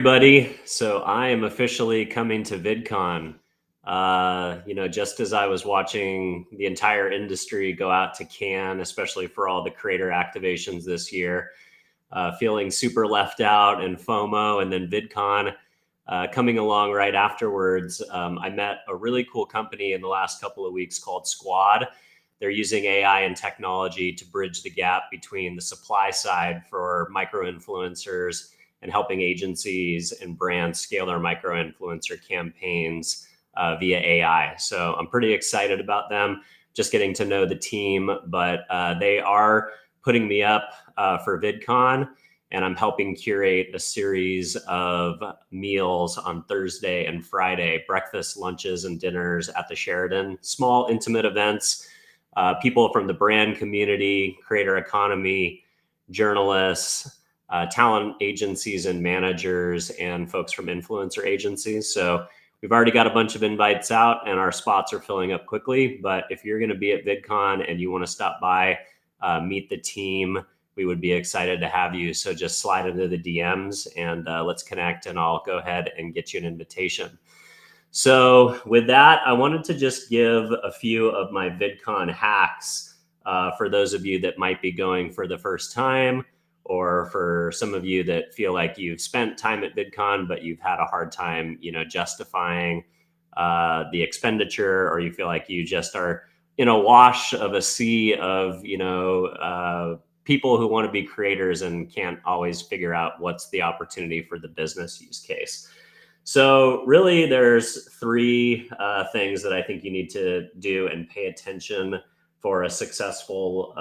Everybody. So I am officially coming to VidCon. Just as I was watching the entire industry go out to Cannes, especially for all the creator activations this year, feeling super left out and FOMO, and then VidCon coming along right afterwards. I met a really cool company in the last couple of weeks called Squad. They're using AI and technology to bridge the gap between the supply side for micro influencers and helping agencies and brands scale their micro influencer campaigns via AI. So I'm pretty excited about them, just getting to know the team, but they are putting me up for VidCon, and I'm helping curate a series of meals on Thursday and Friday, breakfast, lunches, and dinners at the Sheraton, small, intimate events. People from the brand community, creator economy, journalists, talent agencies and managers, and folks from influencer agencies. So we've already got a bunch of invites out and our spots are filling up quickly. But if you're going to be at VidCon and you want to stop by, meet the team, we would be excited to have you. So just slide into the DMs and let's connect, and I'll go ahead and get you an invitation. So with that, I wanted to just give a few of my VidCon hacks for those of you that might be going for the first time, or for some of you that feel like you've spent time at VidCon, but you've had a hard time, justifying the expenditure, or you feel like you just are in a wash of a sea of, people who want to be creators and can't always figure out what's the opportunity for the business use case. So really, there's three things that I think you need to do and pay attention for a successful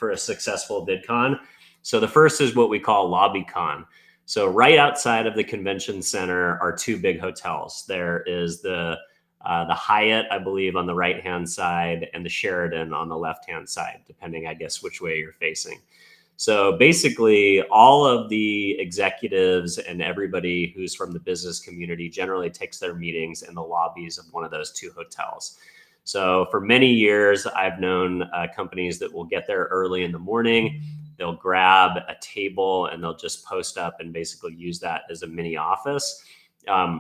VidCon. So the first is what we call Lobbycon. So right outside of the convention center are two big hotels. There is the Hyatt, I believe, on the right-hand side, and the Sheraton on the left-hand side, depending, I guess, which way you're facing. So basically, all of the executives and everybody who's from the business community generally takes their meetings in the lobbies of one of those two hotels. So for many years, I've known companies that will get there early in the morning. They'll grab a table and they'll just post up and basically use that as a mini office.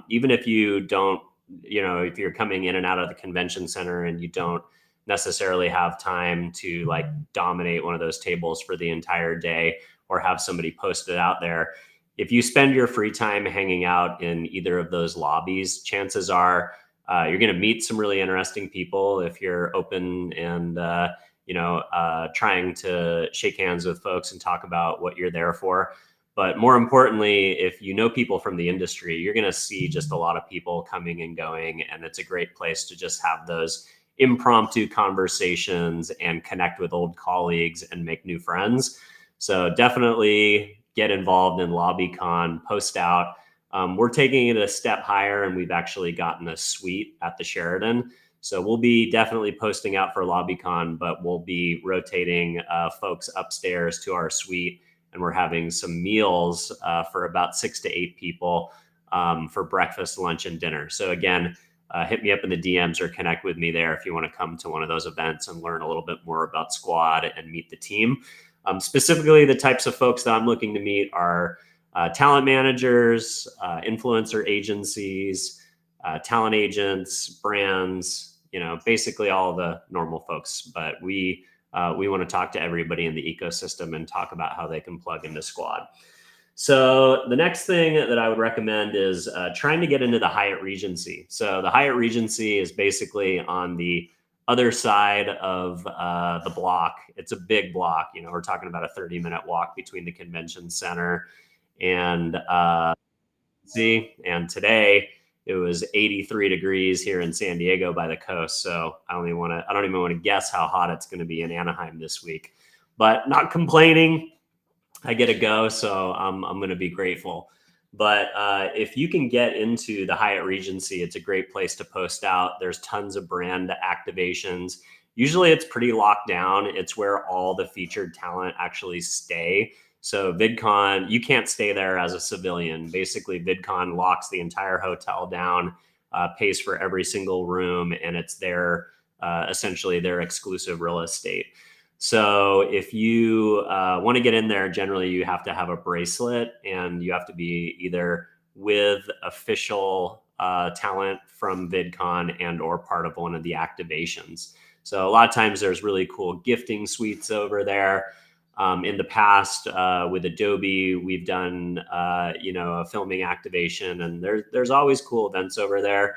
Even if you don't, if you're coming in and out of the convention center and you don't necessarily have time to like dominate one of those tables for the entire day, or have somebody post it out there, if you spend your free time hanging out in either of those lobbies, chances are you're going to meet some really interesting people if you're open and trying to shake hands with folks and talk about what you're there for. But more importantly, if you know people from the industry, you're going to see just a lot of people coming and going, and it's a great place to just have those impromptu conversations and connect with old colleagues and make new friends. So definitely get involved in Lobbycon, post out. We're taking it a step higher, and we've actually gotten a suite at the Sheraton. So we'll be definitely posting out for Lobbycon, but we'll be rotating folks upstairs to our suite, and we're having some meals for about 6 to 8 people for breakfast, lunch, and dinner. So again, hit me up in the DMs or connect with me there if you want to come to one of those events and learn a little bit more about Squad and meet the team. Specifically, the types of folks that I'm looking to meet are talent managers, influencer agencies, talent agents, brands, basically all of the normal folks. But we want to talk to everybody in the ecosystem and talk about how they can plug into Squad. So the next thing that I would recommend is trying to get into the Hyatt Regency. So the Hyatt Regency is basically on the other side of the block. It's a big block. We're talking about a 30-minute walk between the convention center and and today it was 83 degrees here in San Diego by the coast. So I don't even want to guess how hot it's going to be in Anaheim this week, but not complaining. I get to go, so I'm going to be grateful. But if you can get into the Hyatt Regency, it's a great place to post out. There's tons of brand activations. Usually it's pretty locked down. It's where all the featured talent actually stay. So VidCon, you can't stay there as a civilian. Basically, VidCon locks the entire hotel down, pays for every single room, and it's essentially their exclusive real estate. So if you want to get in there, generally you have to have a bracelet, and you have to be either with official talent from VidCon and or part of one of the activations. So a lot of times there's really cool gifting suites over there. In the past, with Adobe, we've done a filming activation, and there's always cool events over there.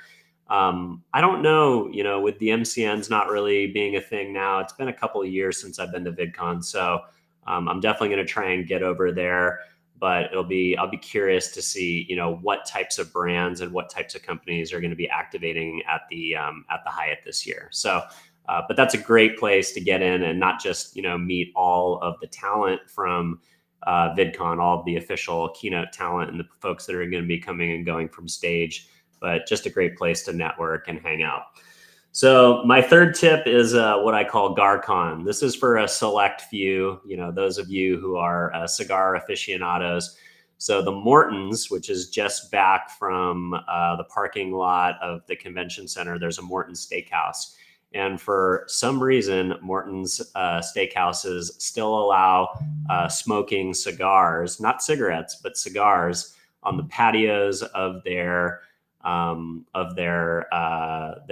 I don't know, with the MCNs not really being a thing now, it's been a couple of years since I've been to VidCon. So I'm definitely going to try and get over there, but I'll be curious to see, what types of brands and what types of companies are going to be activating at the Hyatt this year. So, but that's a great place to get in and not just, meet all of the talent from VidCon, all of the official keynote talent and the folks that are going to be coming and going from stage, but just a great place to network and hang out. So my third tip is what I call GarCon. This is for a select few, those of you who are cigar aficionados. So the Morton's, which is just back from the parking lot of the convention center, there's a Morton's Steakhouse. And for some reason, Morton's steakhouses still allow smoking cigars, not cigarettes, but cigars on the patios of their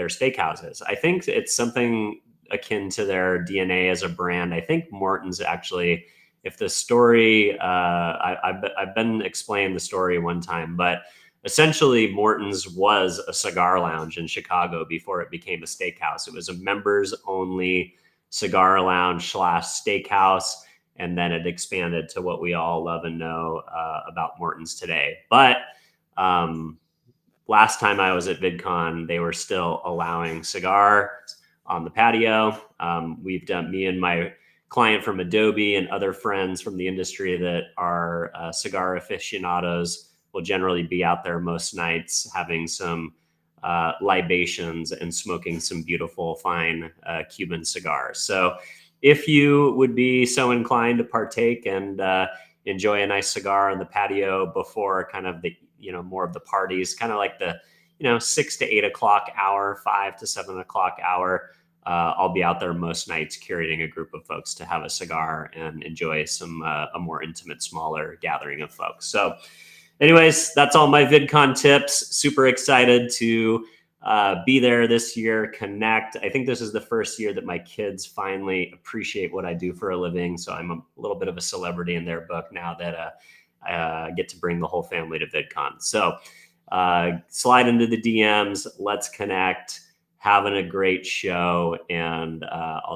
steakhouses. I think it's something akin to their DNA as a brand. I think Morton's actually, if the story, I've been explained the story one time, but essentially Morton's was a cigar lounge in Chicago before it became a steakhouse. It was a members only cigar lounge / steakhouse. And then it expanded to what we all love and know about Morton's today. But last time I was at VidCon, they were still allowing cigars on the patio. We've done, me and my client from Adobe and other friends from the industry that are cigar aficionados will generally be out there most nights having some libations and smoking some beautiful, fine Cuban cigars. So if you would be so inclined to partake and enjoy a nice cigar on the patio before kind of the, more of the parties, kind of like the, 6 to 8 o'clock hour, 5 to 7 o'clock hour. I'll be out there most nights curating a group of folks to have a cigar and enjoy some a more intimate, smaller gathering of folks. So anyways, that's all my VidCon tips. Super excited to be there this year, connect. I think this is the first year that my kids finally appreciate what I do for a living. So I'm a little bit of a celebrity in their book now that I get to bring the whole family to VidCon. So slide into the DMs, let's connect, having a great show, and I'll